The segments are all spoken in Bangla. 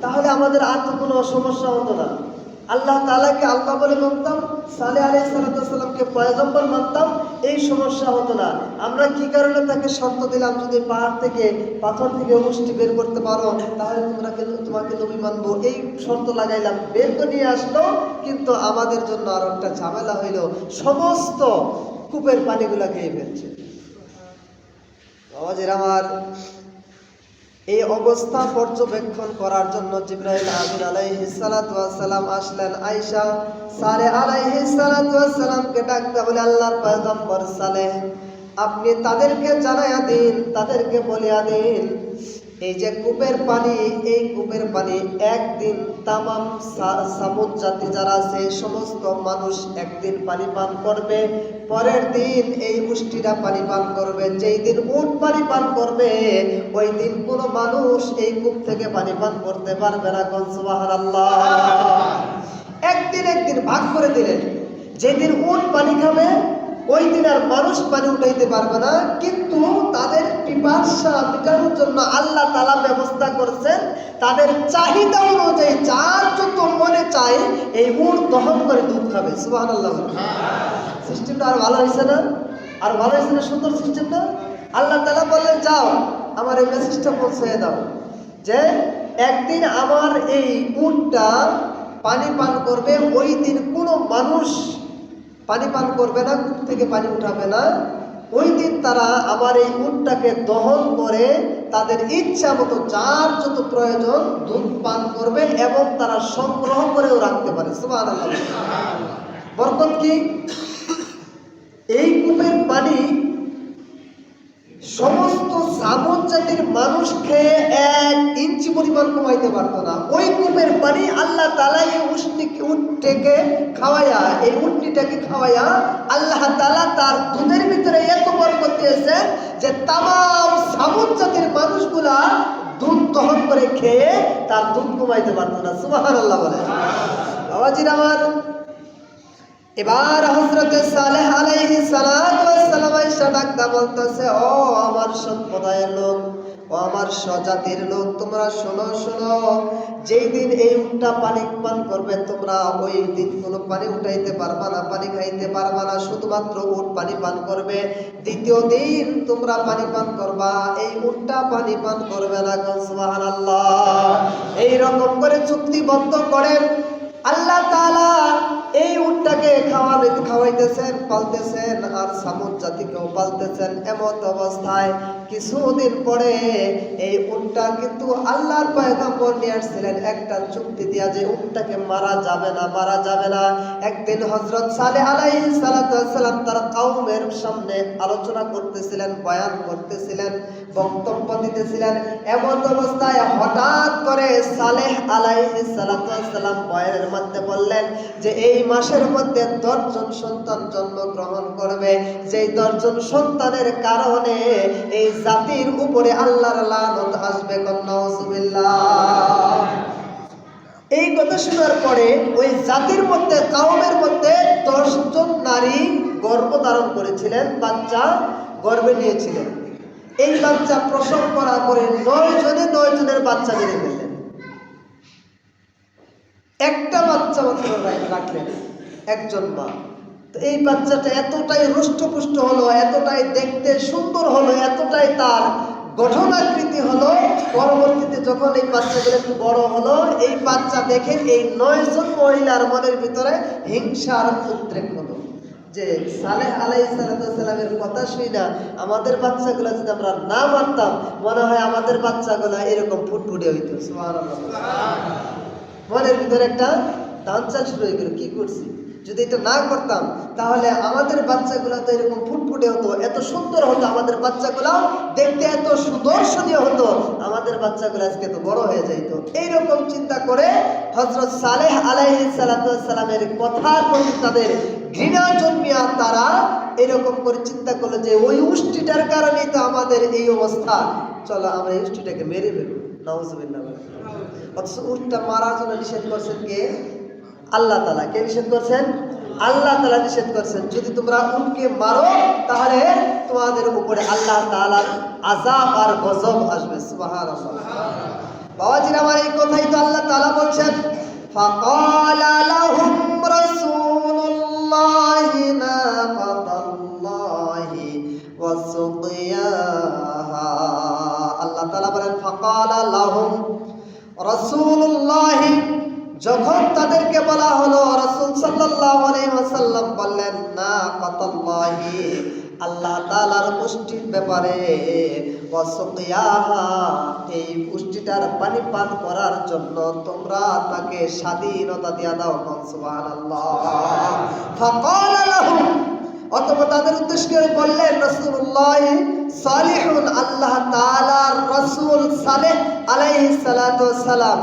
তাহলে আমাদের আর তো কোনো সমস্যা হতো না। আল্লাহ তাআলাকে আল্লাহ বলে মানতাম, সালেহ আলাইহিস সালামকে পয়গম্বর মানতাম, এই সমস্যা হতো না। আমরা কি কারণে তাকে শর্ত দিলাম, যদি পাহাড় থেকে পাথর থেকে মুষ্টি বের করতে পারো তাহলে তোমাকে নবী মানবো, এই শর্ত লাগাইলাম। বের করে নিয়ে আসলো, কিন্তু আমাদের জন্য আরো একটা ঝামেলা হইল, সমস্ত কূপের পানিগুলা খেয়ে ফেলছে। আওয়াজের আমার এই অবস্থা পর্যবেক্ষণ করার জন্য জিবরাইল আমিন আলাইহিস সালাতু ওয়াস সালাম আসলেন। আয়েশা সালেহ আলাইহিস সালাতু ওয়াস সালামকে ডাকতে বলে, আল্লাহর পয়গম্বর সালেহ, আপনি তাদেরকে জানায়া দিন, তাদেরকে বলিয়া দিন, এই যে কূপের পানি, এই কূপের পানি একদিন তামাম সামুদ জাতি যারা আছে সমস্ত মানুষ একদিন পানি পান করবে, পরের দিন এই মুষ্টিটা পানি পান করবে। যেই দিন উট পানি পান করবে ওই দিন কোনো মানুষ এই কূপ থেকে পানি পান করতে পারবে না। সুবহানাল্লাহ। একদিন ভাগ করে দিলেন, যেদিন উট পানি খাবে ওই দিন আর মানুষ পানি উঠাইতে পারবে না, কিন্তু তাদের পিপাসা মেটানোর জন্য আল্লাহ তাআলা ব্যবস্থা করছেন, তাদের চাহিদা অনুযায়ী যার যত মনে চায় এই উট দহন করে দুধ খাবে। সুবহানাল্লাহ। সিস্টেমটা আর ভালো হয়েছে না? আর ভালো হয়েছে না? সুন্দর সিস্টেম না? আল্লাহ তাআলা বললেন, যাও আমার এই মেসেজটা পৌঁছে দাও যে একদিন আমার এই উটটা পানি পান করবে, ওই দিন কোনো মানুষ পানি পান করবে না, কূপ থেকে পানি উঠাবে না। ওই দিন তারা আমার এই উটটাকে দহন করে তাদের ইচ্ছা মতো যার যত প্রয়োজন দুধ পান করবে এবং তারা সংগ্রহ করেও রাখতে পারে। সুবহানাল্লাহ। বরকত কি? এই কূপের পানি সমস্ত সামুদ জাতির মানুষ খেয়ে 1 ইঞ্চি পরিমাণ কমাইতে পারতো না। ওই কূপের পানি আল্লাহ তাআলা এই উটটাকে খাওয়ায়া, এই উটনিটাকে খাওয়ায়া আল্লাহ তাআলা তার দুধের ভিতরে এত বরকত দিয়েছেন যে তামাম সামুদ জাতির মানুষগুলা দুধ দহন করে খেয়ে তার দুধ কমাইতে পারতো না। সুবহানাল্লাহ বলে। বাবাজির আমার, এবার হযরত সালেহ আলাইহিস সালাতু ওয়াস সালাম আয়েশা ডাকতে বলতেছে, ও আমার সম্প্রদায়ের লোক, ও আমার স্বজাতির লোক, তোমরা শোনো শোনো, যেই দিন এই উটটা পানি পান করবে তোমরা ওই দিন কোনো পানি উঠাইতে পারবা না, পানি খাইতে পারবা না, শুধুমাত্র উট পানি পান করবে। দ্বিতীয় দিন তোমরা পানি পান করবা, এই উটটা পানি পান করবে না। সুবহানাল্লাহ। এই রকম করে চুক্তিবদ্ধ করে আল্লাহ তাআলা এই উটটাকে খাওয়াইতেছেন, পালতেছেন, আর সামুদ জাতিকেও পালতেছেন। এমন অবস্থায় কিছুদিন পরে এই উটটা কিন্তু আল্লাহর পয়গম্বর নিয়ে আসছিলেন একটা চুক্তি দিয়া যে উটটাকে মারা যাবে না, মারা যাবে না। একদিন হযরত সালেহ আলাইহিস সালাতু ওয়াস সালাম তার কওমের সামনে আলোচনা করতেছিলেন, বয়ান করতেছিলেন, বক্তব্য দিতেছিলেন। এমন অবস্থায় হঠাৎ করে সালেহ আলাইহিস সালাতু ওয়াস সালাম বয়ানের মধ্যে বললেন যে এই মাসের মধ্যে 10 জন সন্তান জন্মগ্রহণ করবে, যেই 10 জন সন্তানের কারণে এই জাতির উপরে আল্লাহর লানত আসবে। নাউজুবিল্লাহ। এই কথা শোনার পরে ওই জাতির মধ্যে, কওমের মধ্যে 10 জন নারী গর্ভধারণ করেছিলেন, বাচ্চা গর্ভে নিয়েছিলেন। এই বাচ্চা প্রসব করার পরে 9 জনের বাচ্চা মেরে ফেললেন। একটা বাচ্চা মাত্র রাখলেন একজন মা। তো এই বাচ্চাটা এতটাই রুষ্টপুষ্ট হলো, এতটাই দেখতে সুন্দর হলো, এতটাই তার গঠনাকৃতি হলো, পরবর্তীতে যখন এই বাচ্চাগুলো একটু বড় হলো, এই বাচ্চা দেখে এই 9 জন মহিলার মনের ভিতরে হিংসার উদ্রেক হলো যে সালেহ আলাইহিস সালামের কথা শুই না আমাদের বাচ্চাগুলো যদি আমরা না মারতাম, মনে হয় আমাদের বাচ্চাগুলো এরকম ফুটফুটে হইতো। সুবহানাল্লাহ। মনের ভিতরে একটা ধানচাল শুরু হয়ে গেল, কি করছি, যদি এটা না করতাম তাহলে আমাদের বাচ্চাগুলো তো এরকম ফুটফুটে হতো, এত সুন্দর হতো, আমাদের বাচ্চাগুলো দেখতে এত সুদর্শনীয় হতো, আমাদের বাচ্চাগুলো আজকে তো বড় হয়ে যাইতো। এইরকম চিন্তা করে হযরত সালেহ আলাইহিস সালামের কথার প্রতি তাদের ঘৃণা জন্মিয়া তারা এরকম করে চিন্তা করলো যে ওই উষ্টিটার কারণেই তো আমাদের এই অবস্থা, চলো আমরা এই উষ্টিটাকে মেরে ফেলবো। নাউজুবিল্লাহ। অথচ উটটা মারার জন্য নিষেধ করছেন কে? আল্লাহ তাআলা। কে নিষেধ করছেন? আল্লাহ তাআলা নিষেধ করছেন, যদি তোমরা উটকে মারো তাহলে তোমাদের উপরে আল্লাহ তাআলার আযাব আর গজব আসবে। সুবহানাল্লাহ। বাবাজিরা আমার, এই এই কথাই তো আল্লাহ তাআলা বলছেন, ফাকালা লাহুম রাসূলুল্লাহি নাকাতাল্লাহি ওয়া সুকিয়াহা। আল্লাহ তাআলা বলেন ফাকালা লাহুম রাসূলুল্লাহি, যখন তাদেরকে বলা হলো, রাসূল সাল্লাল্লাহু আলাইহি ওয়াসাল্লাম বললেন নাকাতাল্লাহি, আল্লাহ তাআলার পুষ্টির ব্যাপারে, ওয়া সুকিয়াহা, এই পুষ্টিটার পানি পান করার জন্য তোমরা তাকে স্বাধীনতা দিয়া দাও। সুবহানাল্লাহ। ফাকালা লাহুম, অথবা তাদের উদ্দেশ্য করে বললেন রাসূলুল্লাহ সালিহুন, আল্লাহ তাআলার রাসূল সালেহ আলাইহিস সালাতু ওয়াস সালাম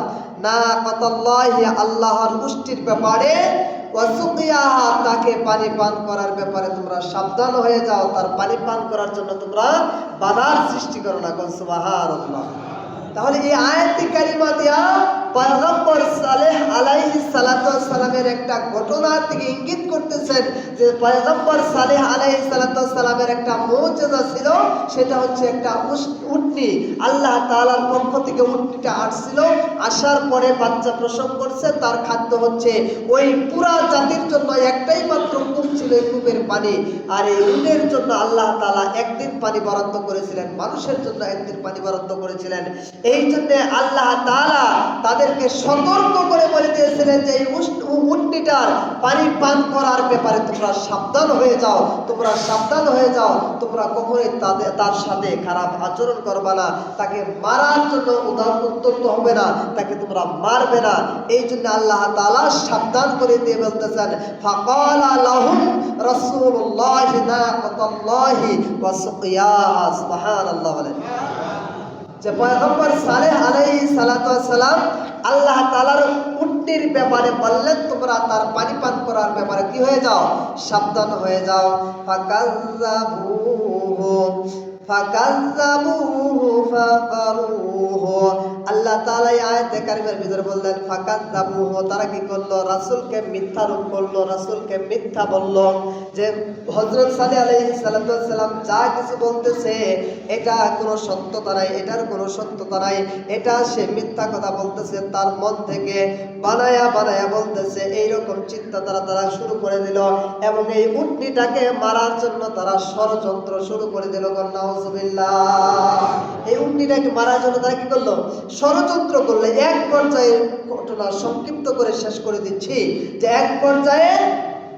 নাকাতাল্লাহি, আল্লাহর পুষ্টির ব্যাপারে, ওয়া সুকিয়াহা, তাকে পানি পান করার ব্যাপারে তোমরা সাবধান হয়ে যাও, তার পানি পান করার জন্য তোমরা বাধার সৃষ্টি করো না। সুবহানাল্লাহ। তাহলে এই আয়াতি কারিমা দিয়া পয়গম্বর সালেহ আলাইহিস সালাতু ওয়াস সালামের একটা ঘটনা থেকে ইঙ্গিত করতেছেন যে পয়গম্বর সালেহ আলাইহিস সালাতু ওয়াস সালামের একটা মুজিজা ছিল, সেটা হচ্ছে একটা উটনি। আল্লাহ তাআলার পক্ষ থেকে উটনিটা আসছিল, আসার পরে বাচ্চা প্রসব করছে, তার খাদ্য হচ্ছে ওই পুরা জাতির জন্য একটাই মাত্র কূপ ছিল, এই কূপের পানি। আর এই উটের জন্য আল্লাহ তাআলা একদিন পানি বরাদ্দ করেছিলেন, মানুষের জন্য একদিন পানি বরাদ্দ করেছিলেন। এই জন্য আল্লাহ তাআলা তাদেরকে সতর্ক করে বলে দিয়েছিলেন যে এই উটনিটার পানি পান করার ব্যাপারে তোমরা সাবধান হয়ে যাও, তোমরা সাবধান হয়ে যাও, তোমরা কখনোই তার সাথে খারাপ আচরণ করবে না, তাকে মারার জন্য উদ্যত হবে না, তাকে তোমরা মারবে না। এই জন্য আল্লাহ তাআলা সাবধান করে দিয়ে বলতেছেন ফাকালা লাহুম রাসূলুল্লাহি নাকাতাল্লাহি ওয়া সুকিয়াহা। সুবহানাল্লাহ। বলেন যে পয়গম্বর সালেহ আলাইহিস সালাতু ওয়াস সালাম আল্লাহ তাআলার উটনির ব্যাপারে বললেন তোমরা তার পানি পান করার ব্যাপারে কি হয়ে যাও, সাবধান হয়ে যাও। ফাকাযাবুহু ফাকারুহু, আল্লাহ তাআলা এই আয়াতে কারিমার ভিতরে বললেন ফাকাযাবুহু, তারা কি করলো, রাসূলকে মিথ্যা রূপ করলো, রাসূলকে মিথ্যা বলল। যে হযরত সালেহ আলাইহিস সালাতু ওয়াস সালাম যা কিছু বলতেছে এটা কোনো সত্যতা নাই, এটার কোনো সত্যতা নাই, এটা সে মিথ্যা কথা বলতেছে, তার মন থেকে বানায়া বানায়া বলতেছে। এইরকম চিন্তাধারা তারা শুরু করে দিল এবং এই উটনিটাকে মারার জন্য তারা ষড়যন্ত্র শুরু করে দিল। নাউযুবিল্লাহ। এই উটনিটাকে মারার জন্য তারা কি করলো, ষড়যন্ত্র করলে। এক পর্যায়ে ঘটনা সংক্ষিপ্ত করে শেষ করে দিচ্ছি যে এক পর্যায়ে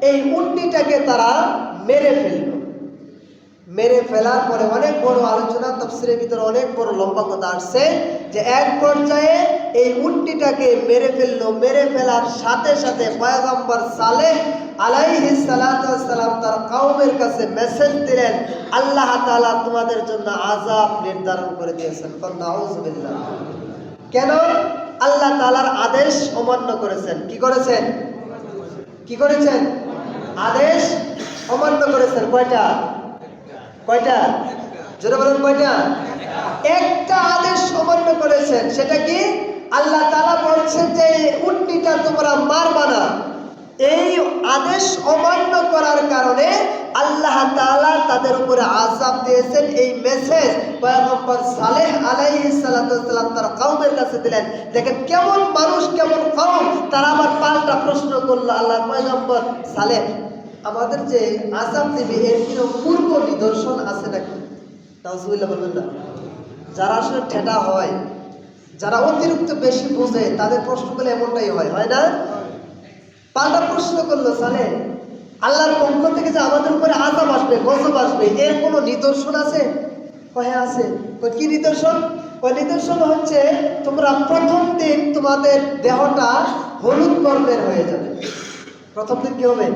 এই উটনিটাকে তারা মেরে ফেলল। মেরে ফেলার পরে অনেক বড় আলোচনা, তাফসীরের ভিতরে অনেক বড় লম্বা কথা আসছে যে এক পর্যায়ে এই উটনিটাকে মেরে ফেলল। মেরে ফেলার সাথে সাথে পয়গম্বর সালেহ আলাইহিস সালাতু ওয়াস সালাম তার কওমের কাছে মেসেজ দিলেন আল্লাহ তাআলা তোমাদের জন্য আযাব নির্ধারণ করে দিয়েছেন। নাউযুবিল্লাহ। কেন? আল্লাহ তাআলার আদেশ অমান্য করেছেন। কি করেছেন? কি করেছেন? আদেশ অমান্য করেছেন। কয়টা? কয়টা? জোরে বলেন কয়টা? একটা আদেশ অমান্য করেছেন। সেটা কি? আল্লাহ তাআলা বলছেন যে উটনিটা তোমরা মারবা না। এই আদেশ অমান্য করার কারণে আল্লাহ তাআলা তাদের উপরে আযাব দিয়েছেন। এই মেসেজ পয়গম্বর সালেহ আলাইহিস সালাতু ওয়াস সালাম তার কওমের কাছে দিলেন। দেখেন কেমন মানুষ, কেমন কওম, তারা আবার পাল্টা প্রশ্ন করলো আল্লাহর পয়গম্বর সালেহ, আমাদের যে আযাব দিবে এর কি পূর্ব নিদর্শন আছে নাকি? নাউযুবিল্লাহ বলবেন না। যারা আসলে ঠেটা হয়, যারা অতিরিক্ত বেশি বোঝে, তাদের প্রশ্নগুলো এমনটাই হয়, হয় না? পাল্টা প্রশ্ন করলো সালেহ, আল্লাহর পক্ষ থেকে যে আমাদের উপরে আযাব আসবে, গজব আসবে, এর কোনো নিদর্শন আছে? হ্যাঁ আছে। কি নিদর্শন? ওই নিদর্শন হচ্ছে তোমরা প্রথম দিন তোমাদের দেহটা হলুদ বর্ণের হয়ে যাবে। প্রথম দিন কি হবে?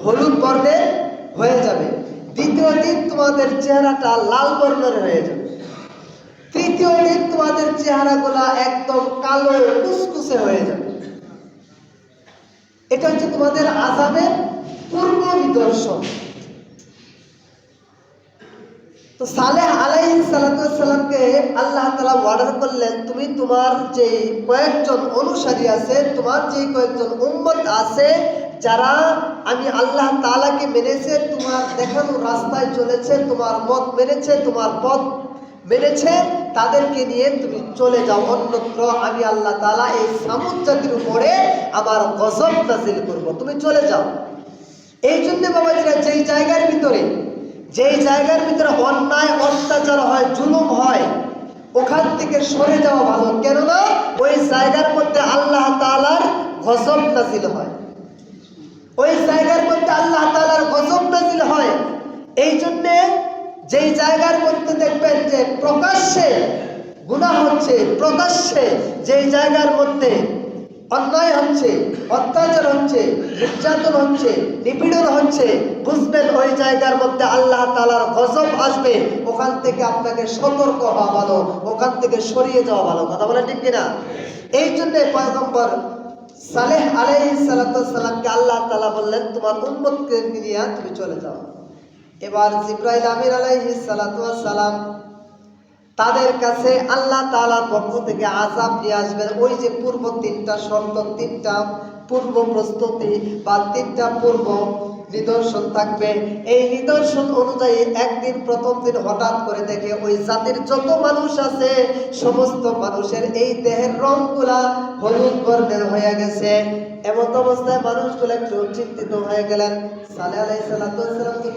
হলুদ বর্ণের হয়ে যাবে। দ্বিতীয় দিন তোমাদের চেহারাটা লাল বর্ণের হয়ে যাবে। তৃতীয় দিন তোমাদের চেহারাগুলা একদম কালো কুচকুচে হয়ে যাবে। এটা হচ্ছে তোমাদের আযাবের পূর্ব নিদর্শন। তো সালেহ আলাইহিস সালাতু ওয়াস সালামকে আল্লাহ তাআলা অর্ডার করলেন তুমি তোমার যে কয়েকজন অনুসারী আছে, তোমার যে কয়েকজন উম্মত আছে যারা আমি আল্লাহ তাআলাকে মেনেছে, তোমার দেখানো রাস্তায় চলেছে, তোমার মত মেনেছে, তোমার পথ মেনেছে, তাদেরকে নিয়ে তুমি চলে যাও অন্যত্র, আমি আল্লাহ তাআলা এই সামুদ জাতির উপরে আমার গজব নাযিল করব, তুমি চলে যাও। এই জন্য বাবাজিরা যেই জায়গার ভিতরে অন্যায় অত্যাচার হয়, জুলুম হয়, ওখান থেকে সরে যাওয়া ভালো। কেননা ওই জায়গার মধ্যে আল্লাহ তাআলার গজব নাযিল হয়, ওই জায়গার মধ্যে আল্লাহ তাআলার গজব নাযিল হয়। এই জন্যে যেই জায়গার মধ্যে দেখবেন যে প্রকাশ্যে গুনাহ হচ্ছে, প্রকাশ্যে যেই জায়গার মধ্যে অন্যায় হচ্ছে, অত্যাচার হচ্ছে, নির্যাতন হচ্ছে, নিপীড়ন হচ্ছে, বুঝবেন ওই জায়গার মধ্যে আল্লাহ তাআলার গজব আসবে। ওখান থেকে আপনাকে সতর্ক হওয়া ভালো, ওখান থেকে সরিয়ে যাওয়া ভালো। কথা বলেন ঠিক কিনা? এই জন্য পয়গম্বর সালেহ আলাইহিস সালামকে আল্লাহ তাআলা বললেন তোমার উম্মতকে নিয়ে তুমি চলে যাও। এবার জিবরাইল আমিন আলাইহিস সালাম তাদের কাছে আল্লাহ তাআলার পক্ষ থেকে আযাব নিয়ে আসবেন। ওই যে পূর্ব তিনটা শর্ত, তিনটা পূর্ব প্রস্তুতি বা তিনটা পূর্ব নিদর্শন থাকবে। এই নিদর্শন অনুযায়ী একদিন প্রথম দিন হঠাৎ করে দেখে ওই জাতির যত মানুষ আছে সমস্ত মানুষের এই দেহের রংগুলা হলুদ বর্ণের হয়ে গেছে। এমন অবস্থায় মানুষগুলো একটু চিন্তিত হয়ে গেলেন। সালেহ আলাইহিস সালাম তো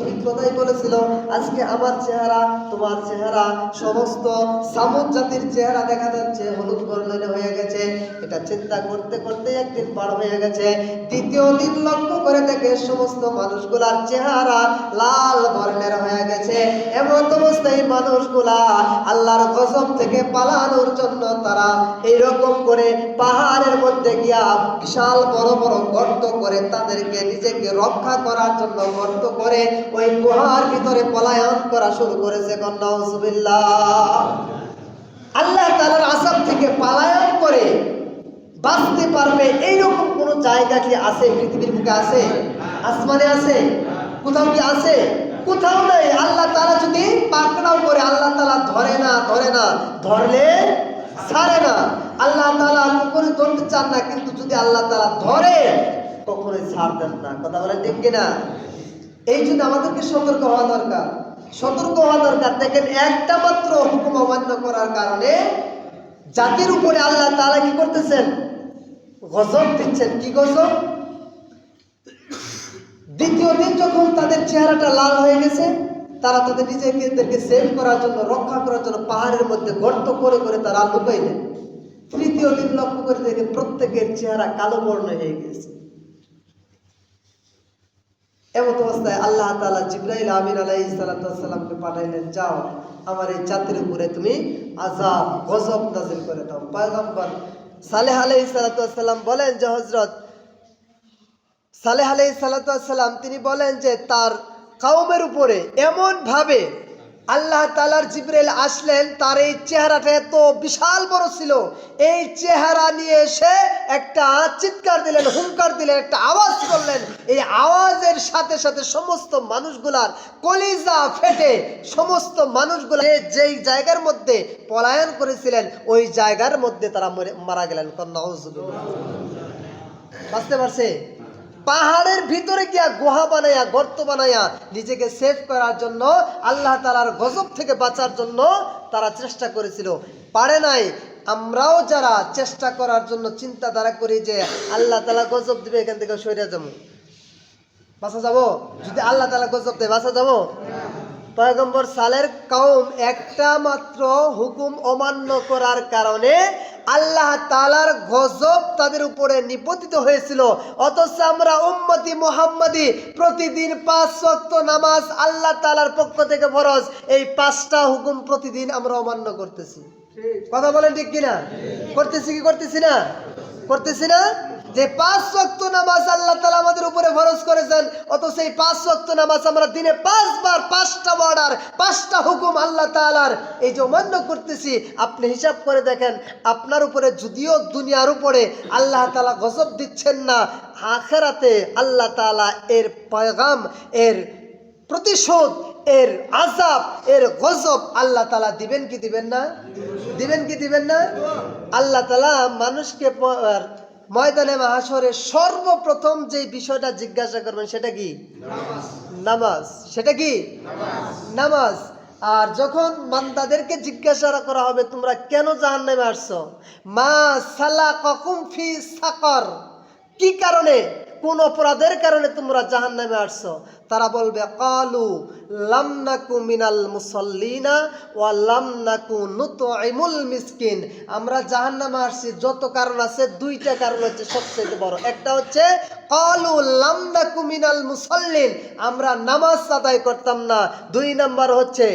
ঠিক কথাই বলেছিল, আজকে আমার চেহারা তোমার চেহারা সমস্ত সামুদ জাতির চেহারা দেখা যাচ্ছে হলুদ বর্ণের হয়ে গেছে। এটা চিন্তা করতে করতে একদিন পার হয়ে গেছে। দ্বিতীয় দিন লক্ষ্য করে দেখে সমস্ত মানুষগুলার চেহারা লাল বর্ণের হয়ে গেছে। এমন অবস্থায় মানুষগুলা আল্লাহর গজব থেকে পালানোর জন্য তারা এইরকম করে পাহাড়ের মধ্যে গিয়া বিশাল বড় বড় গর্ত করে তাদেরকে নিজেকে রক্ষা করার জন্য গর্ত করে ওই গুহার ভিতরে পলায়ন করা শুরু করেছে। নাউজুবিল্লাহ। আল্লাহ তাআলার আযাব থেকে পলায়ন করে বাঁচতে পারবে এইরকম কোন জায়গা কি আছে পৃথিবীর বুকে? আছে? আসমানে আছে? কোথাও কি আছে? কোথাও নাই। আল্লাহ তাআলা যদি পাকড়াও করে, আল্লাহ তাআলা ধরে না, ধরলে ছাড়ে না। আল্লাহ তাআলা উপরে ধরতে চান না, কিন্তু যদি আল্লাহ তাআলা ধরে কখনোই ছাড় দেন না। কথা বলেন ঠিক কিনা? এই জন্য আমাদেরকে সতর্ক হওয়া দরকার। দেখেন একটা মাত্র হুকুম অমান্য করার কারণে জাতির উপরে আল্লাহ তাআলা কি করতেছেন? গজব দিচ্ছেন। কি গজব? দ্বিতীয় দিন যখন তাদের চেহারাটা লাল হয়ে গেছে, তারা তাদের নিজেদেরকে সেভ করার জন্য, রক্ষা করার জন্য পাহাড়ের মধ্যে গর্ত করে করে তারা লুকাইলেন। তৃতীয় দিন লক্ষ্য করে দেখে প্রত্যেকের চেহারা কালো বর্ণ হয়ে গেছে। এমন অবস্থায় আল্লাহ তাআলা জিবরাইল আমিন আলাইহিস সালামকে পাঠাইলেন, যাও আমার এই জাতির উপরে তুমি আযাব গজব নাযিল করে দাও। পয়গম্বর সালেহ আলাইহিস সালাম বলেন যে হযরত সালেহ আলাইহিস সালাম তিনি বলেন যে তার কওমের উপরে এমন ভাবে আল্লাহ তাআলার জিবরাইল আসলেন, তার এই চেহারাটা এত বিশাল বড় ছিল, এই চেহারা নিয়ে এসে একটা চিৎকার দিলেন, হুঙ্কার দিলেন, একটা আওয়াজ করলেন। এই আওয়াজের সাথে সাথে সমস্ত মানুষগুলার কলিজা ফেটে সমস্ত মানুষগুলা যেই জায়গার মধ্যে পলায়ন করেছিলেন ওই জায়গার মধ্যে তারা মারা গেলেন। নাউজুবিল্লাহ। বুঝতে পারছে? পাহাড়ের ভিতরে গিয়া গুহা বানাইয়া, গর্ত বানাইয়া নিজেকে সেভ করার জন্য, আল্লাহ তাআলার গজব থেকে বাঁচার জন্য তারা চেষ্টা করেছিল, পারে নাই। আমরাও যারা চেষ্টা করার জন্য চিন্তাধারা করি যে আল্লাহ তাআলা গজব দিবে, এখান থেকে সরে যাবো, বাঁচা যাবো, যদি আল্লাহ তাআলা গজব দেয় বাঁচা যাবো? পয়গম্বর সালের কওম একটা মাত্র হুকুম অমান্য করার কারণে আল্লাহ তাআলার গজব তাদের উপরে নিপতিত হয়েছিল। অথচ আমরা উম্মতি মুহাম্মাদি প্রতিদিন 5 ওয়াক্ত নামাজ আল্লাহ তাআলার পক্ষ থেকে ফরজ, এই 5টা হুকুম প্রতিদিন আমরা অমান্য করতেছি। কথা বলেন ঠিক কিনা? করতেছি কি করতেছি না? করতেছি না? যে 5 ওয়াক্ত নামাজ আল্লাহ তাআলা আমাদের উপরে ফরজ করেছেন, অথচ এই 5 ওয়াক্ত নামাজ আমরা দিনে 5 বার 5টা অর্ডার, 5টা হুকুম আল্লাহ তাআলার এই যে অমান্য করতেছি। আপনি হিসাব করে দেখেন, আপনার উপরে যদিও দুনিয়ার উপরে আল্লাহ তাআলা গজব দিচ্ছেন না, আখিরাতে আল্লাহ তাআলা এর পয়গাম, এর প্রতিশোধ, এর আযাব, এর গজব আল্লাহ তাআলা দিবেন কি দিবেন না? দিবেন কি দিবেন না? আল্লাহ তাআলা মানুষকে ময়দানে মাহশরে সর্বপ্রথম যে বিষয়টা জিজ্ঞাসা করবেন সেটা কি? নামাজ। সেটা কি? নামাজ। আর যখন বান্দাদেরকে জিজ্ঞাসা করা হবে তোমরা কেন জাহান্নামে আসছো, মা সালাকাকুম ফি সাকার, কি কারণে, কোন অপরাধের কারণে তোমরা জাহান্নামে আসছো, তারা বলবে ক্বালু লাম নাকু মিনাল মুসাল্লিনা ওয়া লাম নাকু নুতঈমুল মিসকিন। আমরা জাহান্নামে আসছি যত কারণ আছে, দুইটা কারণ হচ্ছে সবচেয়ে বড়। একটা হচ্ছে ক্বালু লাম নাকু মিনাল মুসাল্লিন, আমরা নামাজ আদায় করতাম না। দুই নাম্বার হচ্ছে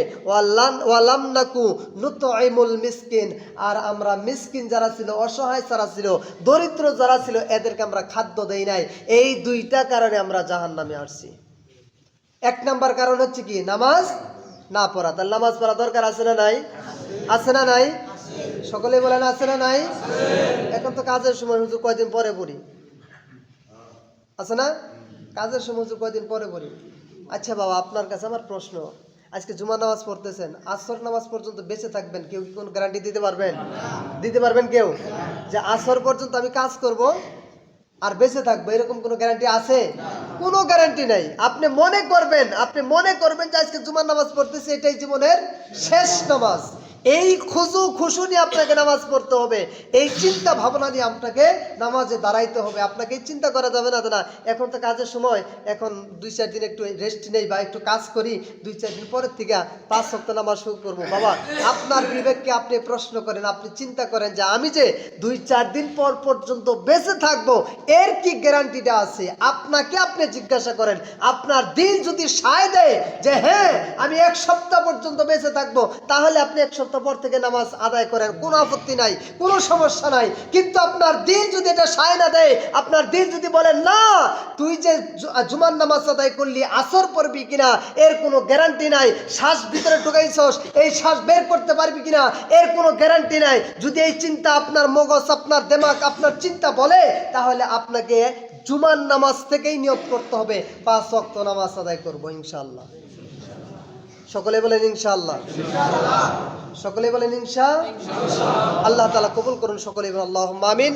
ওয়া লাম নাকু নুতঈমুল মিসকিন, আর আমরা মিসকিন যারা ছিল, অসহায় যারা ছিল, দরিদ্র যারা ছিল, এদেরকে আমরা খাদ্য দেই নাই। এই দুইটা কারণে আমরা জাহান্নামে আসছি। এক নাম্বার কারণ হচ্ছে কি, নামাজ না পড়া। তাহলে নামাজ পড়া দরকার আছে না নাই? আছে না নাই? সকলে বলেন আছে না নাই? এখন তো কাজের সময় হুজুর কয়দিন পরে পড়ি, আছে না? কাজের সময় হুজুর কয়দিন পরে পড়ি। আচ্ছা বাবা, আপনার কাছে আমার প্রশ্ন, আজকে জুমার নামাজ পড়তেছেন, আসর নামাজ পর্যন্ত বেঁচে থাকবেন, কেউ কি কোনো গ্যারান্টি দিতে পারবেন? দিতে পারবেন কেউ যে আসর পর্যন্ত আমি কাজ করব আর বেঁচে থাকবো, এরকম কোনো গ্যারান্টি আছে? কোনো গ্যারান্টি নাই। আপনি মনে করবেন যে আজকে জুমার নামাজ পড়তেছি, এটাই জীবনের শেষ নামাজ, এই খুশু নিয়ে আপনাকে নামাজ পড়তে হবে, এই চিন্তা ভাবনা নিয়ে আপনাকে নামাজে দাঁড়াইতে হবে। আপনাকে এই চিন্তা করা যাবে না না এখন তো কাজের সময়, এখন 2-4 দিন একটু রেস্ট নেই বা একটু কাজ করি, 2-4 দিন পরের থেকে 5 ওয়াক্ত নামাজ শুরু করবো। বাবা, আপনার বিবেককে আপনি প্রশ্ন করেন, আপনি চিন্তা করেন যে আমি যে 2-4 দিন পর পর্যন্ত বেঁচে থাকবো, এর কি গ্যারান্টিটা আছে? আপনাকে আপনি জিজ্ঞাসা করেন। আপনার দিন যদি সায় দেয় যে হ্যাঁ আমি 1 সপ্তাহ পর্যন্ত বেঁচে থাকবো, তাহলে আপনি 1 সপ্তাহ পর থেকে নামাজ আদায় করেন, কোনো আপত্তি নাই, কোনো সমস্যা নাই। কিন্তু আপনার দিন যদি এটা সায় না দেয়, আপনার দিন যদি বলেন না তুই যে জুমার নামাজ আদায় করলি, আসর পড়বি কিনা এর কোনো গ্যারান্টি নাই, শ্বাস ভিতরে ঢুকাইছস, এই শ্বাস বের করতে পারবি কিনা এর কোনো গ্যারান্টি নাই, যদি এই চিন্তা আপনার মগজ, আপনার দিমাগ, আপনার চিন্তা বলে, তাহলে আপনাকে জুমার নামাজ থেকেই নিয়ত করতে হবে 5 ওয়াক্ত নামাজ আদায় করবো ইনশাআল্লাহ। সকলে বলেন ইনশাআল্লাহ। সকলে বলেন ইনশাআল্লাহ। আল্লাহ তাআলা কবুল করুন। সকলে বলেন আল্লাহুম্মা আমিন।